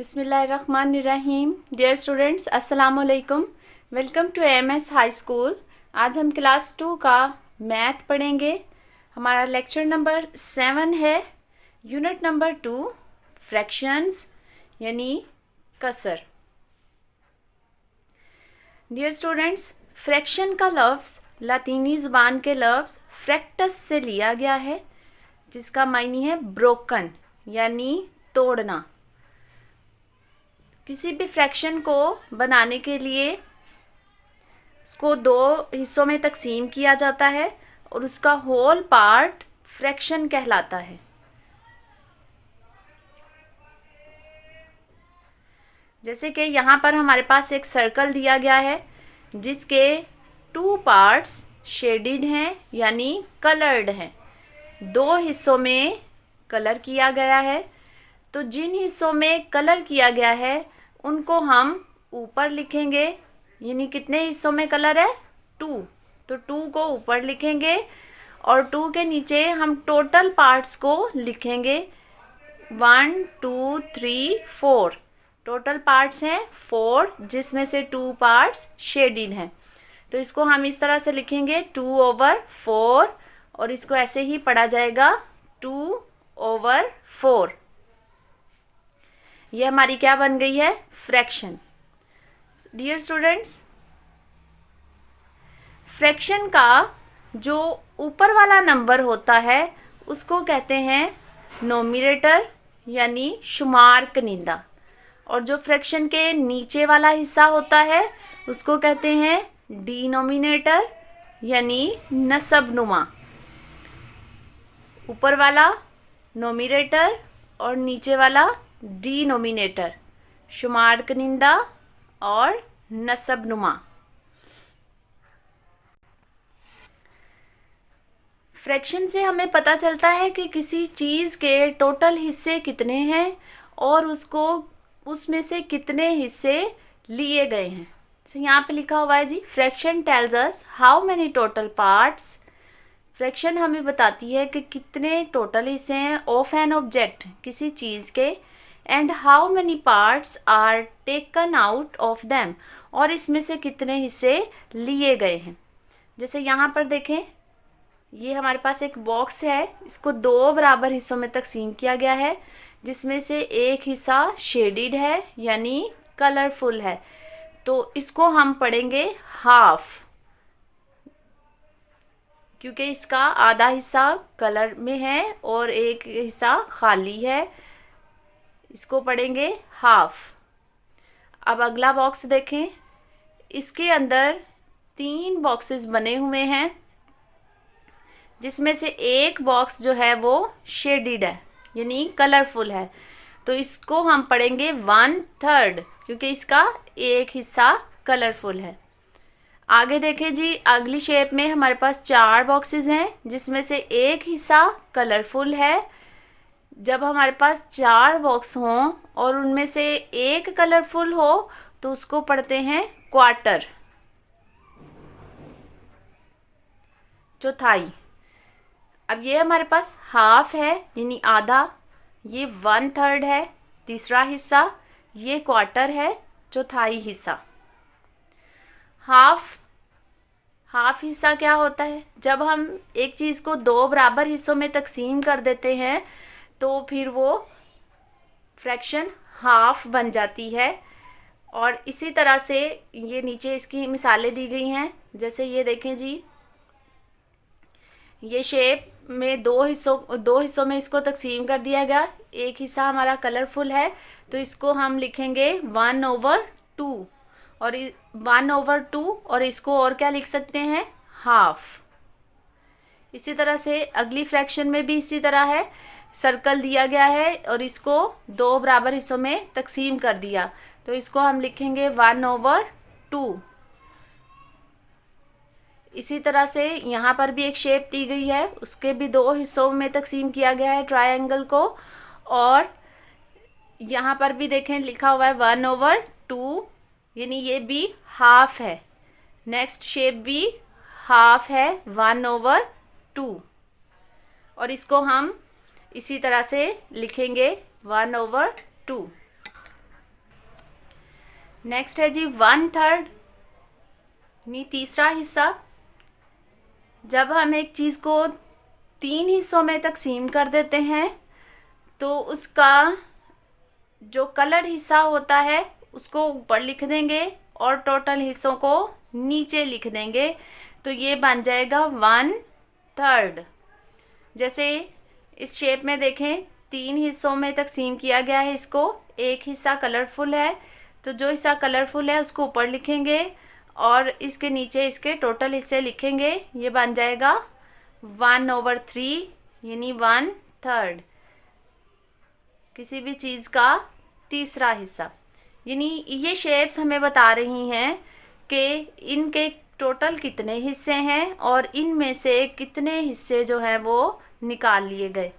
बिस्मिल्लाहिर्रहमानिर्रहीम। Dear students, अस्सलाम वालेकुम। Welcome to MS high school. आज हम क्लास 2 का मैथ पढ़ेंगे। हमारा लेक्चर नंबर 7 है, यूनिट नंबर 2, फ्रैक्शंस यानी कसर। डियर स्टूडेंट्स, फ्रैक्शन का लफ्ज़ लातीनी ज़ुबान के लफ्ज़ फ्रैक्टस से लिया गया है, जिसका मायने है ब्रोकन यानी तोड़ना। किसी भी फ्रैक्शन को बनाने के लिए उसको दो हिस्सों में तकसीम किया जाता है और उसका होल पार्ट फ्रैक्शन कहलाता है। जैसे कि यहाँ पर हमारे पास एक सर्कल दिया गया है जिसके 2 पार्ट्स शेडिड हैं यानी कलर्ड हैं। 2 हिस्सों में कलर किया गया है, तो जिन हिस्सों में कलर किया गया है उनको हम ऊपर लिखेंगे। यानी कितने हिस्सों में कलर है? 2, तो 2 को ऊपर लिखेंगे और 2 के नीचे हम टोटल पार्ट्स को लिखेंगे। 1 2 3 4 टोटल पार्ट्स हैं 4, जिसमें से 2 पार्ट्स शेडिड हैं। तो इसको हम इस तरह से लिखेंगे 2/4 और इसको ऐसे ही पढ़ा जाएगा 2/4। ये हमारी क्या बन गई है? फ्रैक्शन। डियर स्टूडेंट्स, फ्रैक्शन का जो ऊपर वाला नंबर होता है उसको कहते हैं नोमिनेटर यानी शुमार कनिंदा, और जो फ्रैक्शन के नीचे वाला हिस्सा होता है उसको कहते हैं डिनोमिनेटर यानी नसबनुमा। ऊपर वाला नोमिनेटर और नीचे वाला डिनोमिनेटर, शुमार कनिंदा और नसबनुमा। फ्रैक्शन से हमें पता चलता है कि किसी चीज़ के टोटल हिस्से कितने हैं और उसमें से कितने हिस्से लिए गए हैं। तो यहाँ पे लिखा हुआ है जी, fraction tells us how many total parts. Fraction हमें बताती है कि कितने टोटल हिस्से हैं ऑफ एन ऑब्जेक्ट, किसी चीज़ के, and how many parts are taken out of them, और इसमें से कितने हिस्से लिए गए हैं। जैसे यहाँ पर देखें, ये हमारे पास एक बॉक्स है, इसको 2 बराबर हिस्सों में तकसीम किया गया है, जिसमें से एक हिस्सा शेडिड है यानी कलरफुल है, तो इसको हम पढ़ेंगे हाफ, क्योंकि इसका आधा हिस्सा कलर में है और एक हिस्सा खाली है। इसको पढ़ेंगे हाफ। अब अगला बॉक्स देखें, इसके अंदर 3 बॉक्सेस बने हुए हैं, जिसमें से एक बॉक्स जो है वो शेडिड है यानी कलरफुल है, तो इसको हम पढ़ेंगे 1/3, क्योंकि इसका एक हिस्सा कलरफुल है। आगे देखें जी, अगली शेप में हमारे पास 4 बॉक्सेस हैं, जिसमें से एक हिस्सा कलरफुल है। जब हमारे पास 4 बॉक्स हों और उनमें से एक कलरफुल हो तो उसको पढ़ते हैं क्वार्टर, चौथाई। अब ये हमारे पास हाफ है यानी आधा, ये 1/3 है तीसरा हिस्सा, ये क्वार्टर है चौथाई हिस्सा। हाफ हिस्सा क्या होता है? जब हम एक चीज़ को 2 बराबर हिस्सों में तकसीम कर देते हैं तो फिर वो फ्रैक्शन हाफ बन जाती है। और इसी तरह से ये नीचे इसकी मिसालें दी गई हैं। जैसे ये देखें जी, ये शेप में 2 हिस्सों में इसको तकसीम कर दिया गया। एक हिस्सा हमारा कलरफुल है, तो इसको हम लिखेंगे 1/2 और 1/2, और इसको और क्या लिख सकते हैं? हाफ। इसी तरह से अगली फ्रैक्शन में भी इसी तरह है, सर्कल दिया गया है और इसको 2 बराबर हिस्सों में तकसीम कर दिया, तो इसको हम लिखेंगे 1/2। इसी तरह से यहाँ पर भी एक शेप दी गई है, उसके भी 2 हिस्सों में तकसीम किया गया है ट्रायंगल को, और यहाँ पर भी देखें लिखा हुआ है 1/2, यानी ये भी हाफ है। नेक्स्ट शेप भी हाफ है 1/2, और इसको हम इसी तरह से लिखेंगे 1/2। नेक्स्ट है जी 1/3 यानी तीसरा हिस्सा। जब हम एक चीज़ को 3 हिस्सों में तकसीम कर देते हैं तो उसका जो कलर हिस्सा होता है उसको ऊपर लिख देंगे और टोटल हिस्सों को नीचे लिख देंगे, तो ये बन जाएगा 1/3। जैसे इस शेप में देखें 3 हिस्सों में तकसीम किया गया है इसको, एक हिस्सा कलरफुल है तो जो हिस्सा कलरफुल है उसको ऊपर लिखेंगे और इसके नीचे इसके टोटल हिस्से लिखेंगे, ये बन जाएगा 1/3 यानी 1/3 किसी भी चीज़ का तीसरा हिस्सा। यानी ये शेप्स हमें बता रही हैं कि इनके टोटल कितने हिस्से हैं और इनमें से कितने हिस्से जो हैं वो निकाल लिए गए।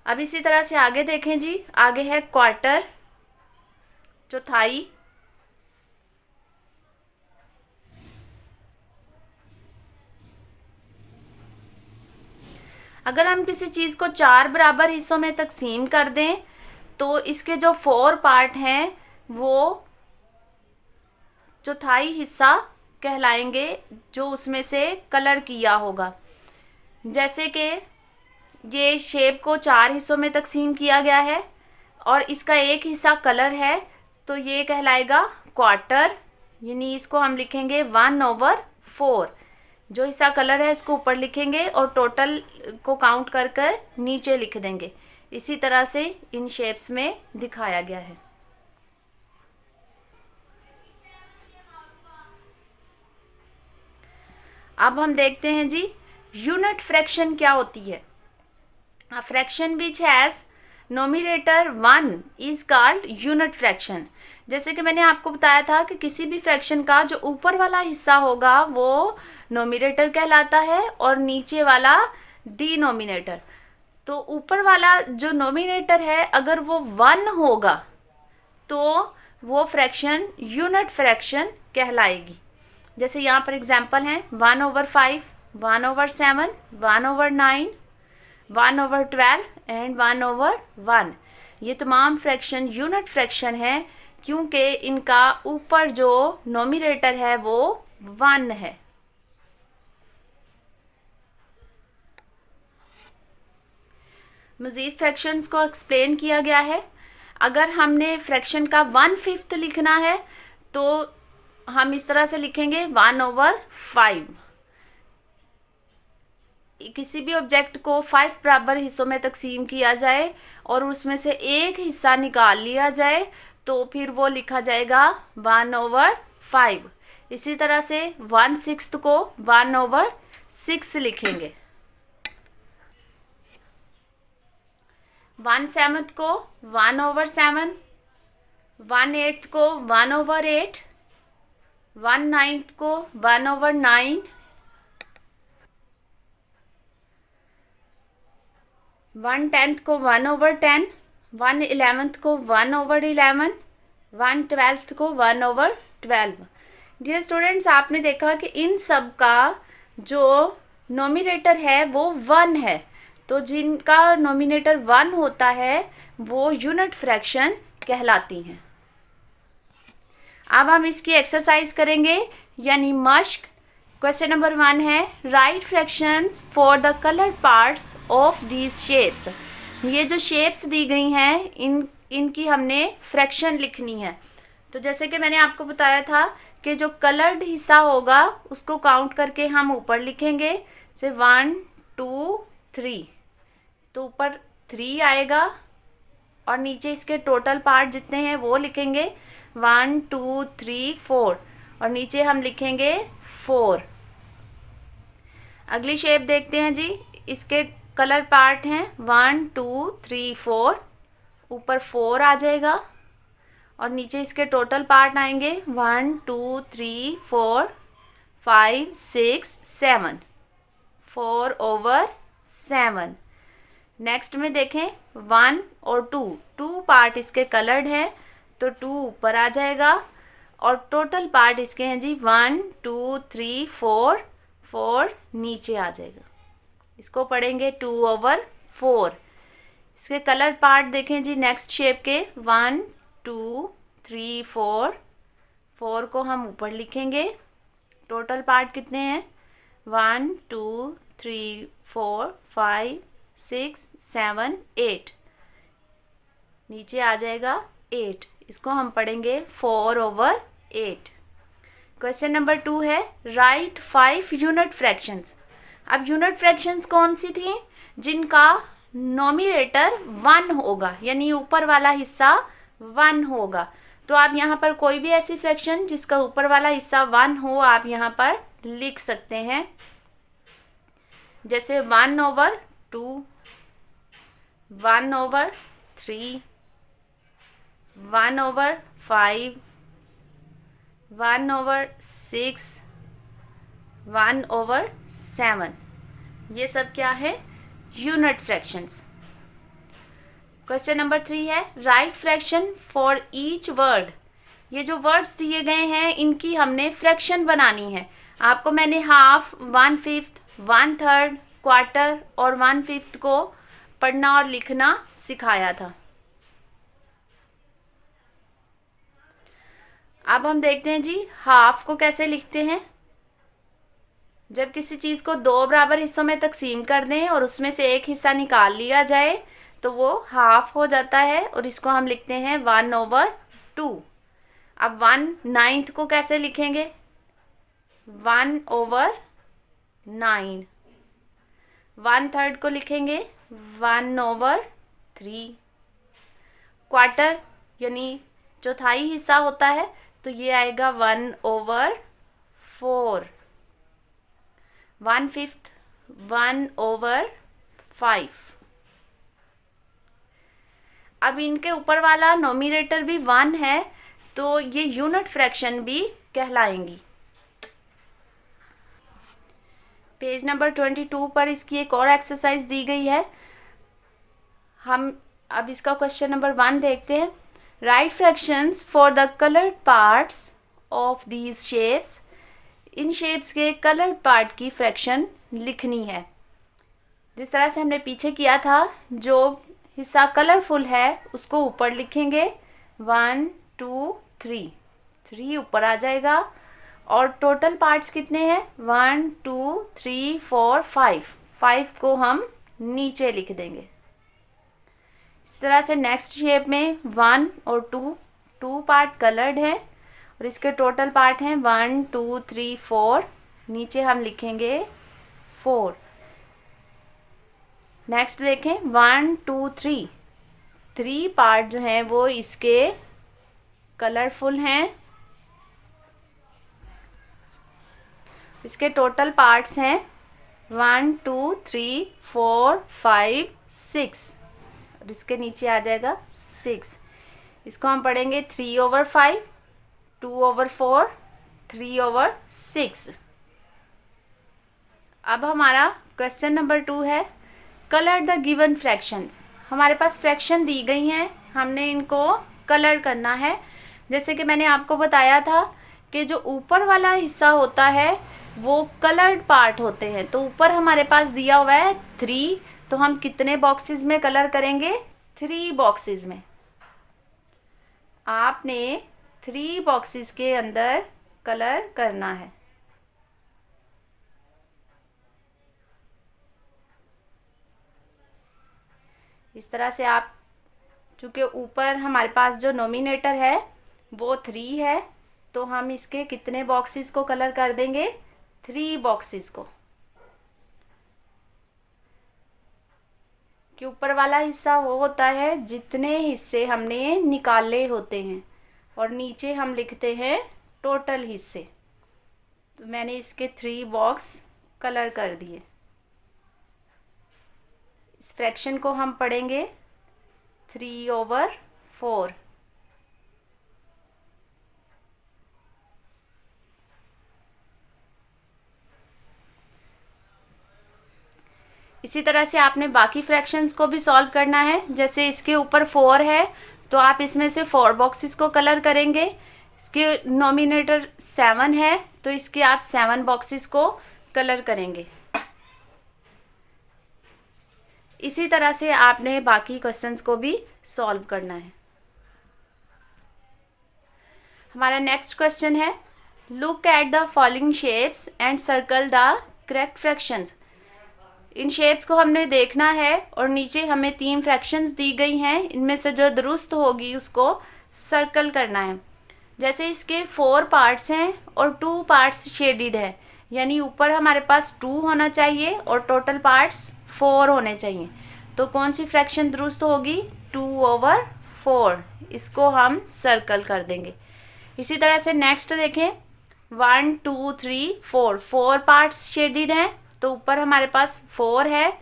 अब इसी तरह से आगे देखें जी, आगे है क्वार्टर, चौथाई। अगर हम किसी चीज़ को 4 बराबर हिस्सों में तकसीम कर दें तो इसके जो 4 पार्ट हैं वो चौथाई हिस्सा कहलाएंगे जो उसमें से कलर किया होगा। जैसे कि ये शेप को 4 हिस्सों में तकसीम किया गया है और इसका एक हिस्सा कलर है तो ये कहलाएगा क्वार्टर, यानी इसको हम लिखेंगे 1/4। जो हिस्सा कलर है इसको ऊपर लिखेंगे और टोटल को काउंट कर कर नीचे लिख देंगे। इसी तरह से इन शेप्स में दिखाया गया है। अब हम देखते हैं जी यूनिट फ्रैक्शन क्या होती है। A fraction which has numerator 1 is called unit fraction। जैसे कि मैंने आपको बताया था कि किसी भी फ्रैक्शन का जो ऊपर वाला हिस्सा होगा वो नोमिनेटर कहलाता है और नीचे वाला डिनोमिनेटर। तो ऊपर वाला जो नोमिनेटर है अगर वो 1 होगा तो वो फ्रैक्शन यूनिट फ्रैक्शन कहलाएगी। जैसे यहाँ पर एग्जांपल हैं 1/5, 1/7, 1/9, 1/12 एंड 1/1। ये तमाम फ्रैक्शन यूनिट फ्रैक्शन है क्योंकि इनका ऊपर जो नोमिनेटर है वो 1 है। मज़ीद फ्रैक्शंस को एक्सप्लेन किया गया है। अगर हमने फ्रैक्शन का 1/5 लिखना है तो हम इस तरह से लिखेंगे 1/5। किसी भी ऑब्जेक्ट को 5 बराबर हिस्सों में तकसीम किया जाए और उसमें से एक हिस्सा निकाल लिया जाए तो फिर वो लिखा जाएगा 1/5। इसी तरह से 1/6 को 1/6 लिखेंगे, 1/7 को 1/7, 1/8 को 1/8, 1/9 को 1/9, 1/10 को 1/10, 1/11 को 1/11, 1/12 को 1/12। डियर स्टूडेंट्स, आपने देखा कि इन सब का जो नोमिनेटर है वो 1 है, तो जिनका नोमिनेटर 1 होता है वो यूनिट फ्रैक्शन कहलाती हैं। अब हम इसकी एक्सरसाइज करेंगे यानी मश्क। क्वेश्चन नंबर 1 है right fractions for the colour parts of these shapes. ये जो शेप्स दी गई हैं इनकी हमने फ्रैक्शन लिखनी है। तो जैसे कि मैंने आपको बताया था कि जो कलर्ड हिस्सा होगा उसको काउंट करके हम ऊपर लिखेंगे, से 1 2 3, तो ऊपर 3 आएगा और नीचे इसके टोटल पार्ट जितने हैं वो लिखेंगे 1 2 3 4 और नीचे हम लिखेंगे 4। अगली शेप देखते हैं जी, इसके कलर पार्ट हैं 1 2 3 4, ऊपर 4 आ जाएगा और नीचे इसके टोटल पार्ट आएंगे 1 2 3 4 5 6 7, 4/7। नेक्स्ट में देखें 1 और 2 पार्ट इसके कलर्ड हैं तो 2 ऊपर आ जाएगा और टोटल पार्ट इसके हैं जी 1 2 3 4, 4 नीचे आ जाएगा। इसको पढ़ेंगे 2/4। इसके कलर पार्ट देखें जी नेक्स्ट शेप के 1 2 3 4, 4 को हम ऊपर लिखेंगे। टोटल पार्ट कितने हैं? 1 2 3 4 5 6 7 8, नीचे आ जाएगा 8। इसको हम पढ़ेंगे 4/8। क्वेश्चन नंबर 2 है राइट 5 यूनिट फ्रैक्शंस। अब यूनिट फ्रैक्शंस कौन सी थी? जिनका नोमिनेटर 1 होगा, यानी ऊपर वाला हिस्सा 1 होगा। तो आप यहाँ पर कोई भी ऐसी फ्रैक्शन जिसका ऊपर वाला हिस्सा 1 हो आप यहाँ पर लिख सकते हैं। जैसे 1/2, 1/3, 1/5, 1/6, 1/7। ये सब क्या है? Unit fractions. क्वेश्चन नंबर 3 है right fraction for each word. ये जो वर्ड्स दिए गए हैं इनकी हमने फ्रैक्शन बनानी है। आपको मैंने हाफ, 1/5, 1/3, क्वार्टर और 1/5 को पढ़ना और लिखना सिखाया था। अब हम देखते हैं जी हाफ को कैसे लिखते हैं। जब किसी चीज़ को 2 बराबर हिस्सों में तकसीम कर दें और उसमें से एक हिस्सा निकाल लिया जाए तो वो हाफ हो जाता है और इसको हम लिखते हैं 1/2। अब 1/9 को कैसे लिखेंगे? 1/9। 1/3 को लिखेंगे 1/3। क्वार्टर यानी चौथाई हिस्सा होता है तो ये आएगा 1/4। 1/5 1/5। अब इनके ऊपर वाला नोमिनेटर भी 1 है तो ये यूनिट फ्रैक्शन भी कहलाएंगी। पेज नंबर 22 पर इसकी एक और एक्सरसाइज दी गई है। हम अब इसका क्वेश्चन नंबर 1 देखते हैं। Right fractions for the coloured parts of these shapes. In shapes के कलर्ड पार्ट की फ्रैक्शन लिखनी है। जिस तरह से हमने पीछे किया था, जो हिस्सा कलरफुल है उसको ऊपर लिखेंगे 1 2 3, 3 ऊपर आ जाएगा। और टोटल पार्ट्स कितने हैं? 1 2 3 4 5, 5 को हम नीचे लिख देंगे। इस तरह से नेक्स्ट शेप में 1 और 2, 2 पार्ट कलर्ड है और इसके टोटल पार्ट हैं 1 2 3 4, नीचे हम लिखेंगे 4। नेक्स्ट देखें 1 2 3, 3 पार्ट जो हैं वो इसके कलरफुल हैं। इसके टोटल पार्ट्स हैं 1 2 3 4 5 6 और इसके नीचे आ जाएगा 6। इसको हम पढ़ेंगे 3/5, 2/4, 3/6। अब हमारा क्वेश्चन नंबर 2 है कलर द गिवन फ्रैक्शंस। हमारे पास फ्रैक्शन दी गई हैं, हमने इनको कलर करना है। जैसे कि मैंने आपको बताया था कि जो ऊपर वाला हिस्सा होता है वो कलर्ड पार्ट होते हैं। तो ऊपर हमारे पास दिया हुआ है 3, तो हम कितने बॉक्सेस में कलर करेंगे? 3 बॉक्सेस में। आपने 3 बॉक्सेस के अंदर कलर करना है। इस तरह से आप, चूँकि ऊपर हमारे पास जो नोमिनेटर है वो 3 है तो हम इसके कितने बॉक्सेस को कलर कर देंगे? 3 बॉक्सेस को। कि ऊपर वाला हिस्सा वो होता है जितने हिस्से हमने निकाले होते हैं और नीचे हम लिखते हैं टोटल हिस्से। तो मैंने इसके 3 बॉक्स कलर कर दिए। इस फ्रैक्शन को हम पढ़ेंगे 3/4। इसी तरह से आपने बाकी फ्रैक्शंस को भी सॉल्व करना है। जैसे इसके ऊपर 4 है तो आप इसमें से 4 बॉक्सेस को कलर करेंगे। इसके नोमिनेटर 7 है तो इसके आप 7 बॉक्सेस को कलर करेंगे। इसी तरह से आपने बाकी क्वेश्चंस को भी सॉल्व करना है। हमारा नेक्स्ट क्वेश्चन है, look at the following shapes and circle the correct fractions. In shapes को हमने देखना है और नीचे हमें 3 फ्रैक्शंस दी गई हैं, इनमें से जो दुरुस्त होगी उसको सर्कल करना है। जैसे इसके 4 पार्ट्स हैं और 2 पार्ट्स शेडिड हैं, यानी ऊपर हमारे पास 2 होना चाहिए और टोटल पार्ट्स 4 होने चाहिए। तो कौन सी फ्रैक्शन दुरुस्त होगी? 2/4। इसको हम सर्कल कर देंगे। इसी तरह से नेक्स्ट देखें, 1 2 3 4, 4 पार्ट्स शेडिड हैं, तो ऊपर हमारे पास 4 है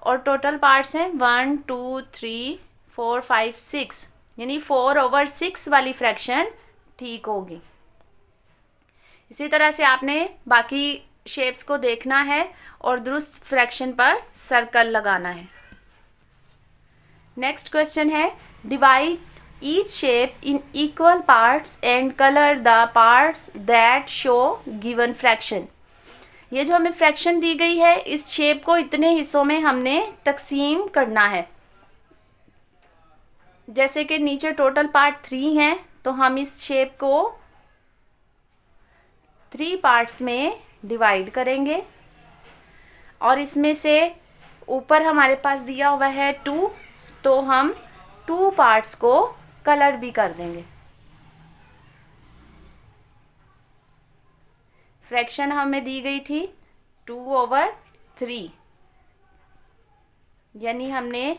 और टोटल पार्ट्स हैं 1 2 3 4 5 6, यानी 4/6 वाली फ्रैक्शन ठीक होगी। इसी तरह से आपने बाकी शेप्स को देखना है और दुरुस्त फ्रैक्शन पर सर्कल लगाना है। नेक्स्ट क्वेश्चन है, divide each shape in equal parts and colour the parts that show given fraction. ये जो हमें फ्रैक्शन दी गई है, इस शेप को इतने हिस्सों में हमने तकसीम करना है। जैसे कि नीचे टोटल पार्ट 3 है, तो हम इस शेप को 3 पार्ट्स में डिवाइड करेंगे और इसमें से ऊपर हमारे पास दिया हुआ है 2, तो हम 2 पार्ट्स को कलर भी कर देंगे। फ्रैक्शन हमें दी गई थी 2/3, यानी हमने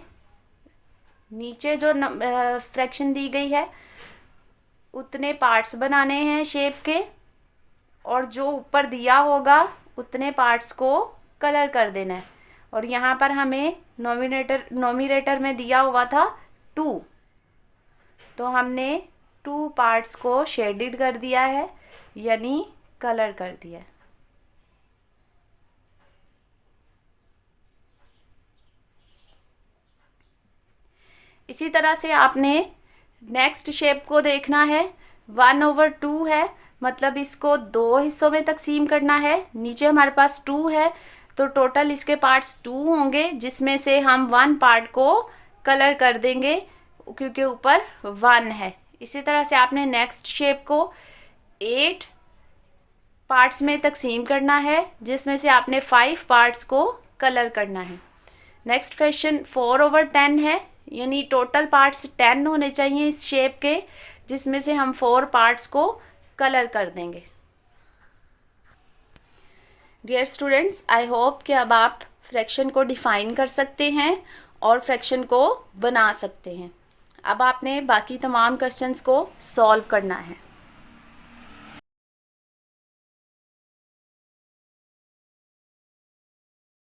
नीचे जो फ्रैक्शन दी गई है उतने पार्ट्स बनाने हैं शेप के, और जो ऊपर दिया होगा उतने पार्ट्स को कलर कर देना है। और यहाँ पर हमें नोमिनेटर में दिया हुआ था 2, तो हमने 2 पार्ट्स को शेडिड कर दिया है, यानी कलर कर दिया है। इसी तरह से आपने नेक्स्ट शेप को देखना है। 1/2 है, मतलब इसको 2 हिस्सों में तकसीम करना है। नीचे हमारे पास 2 है, तो टोटल इसके पार्ट्स 2 होंगे, जिसमें से हम 1 पार्ट को कलर कर देंगे क्योंकि ऊपर 1 है। इसी तरह से आपने नेक्स्ट शेप को 8 पार्ट्स में तकसीम करना है, जिसमें से आपने 5 पार्ट्स को कलर करना है। नेक्स्ट फ्रैक्शन 4/10 है, यानी टोटल पार्ट्स 10 होने चाहिए इस शेप के, जिसमें से हम 4 पार्ट्स को कलर कर देंगे। डियर स्टूडेंट्स, आई होप कि अब आप फ्रैक्शन को डिफ़ाइन कर सकते हैं और फ्रैक्शन को बना सकते हैं। अब आपने बाकी तमाम क्वेश्चंस को सॉल्व करना है।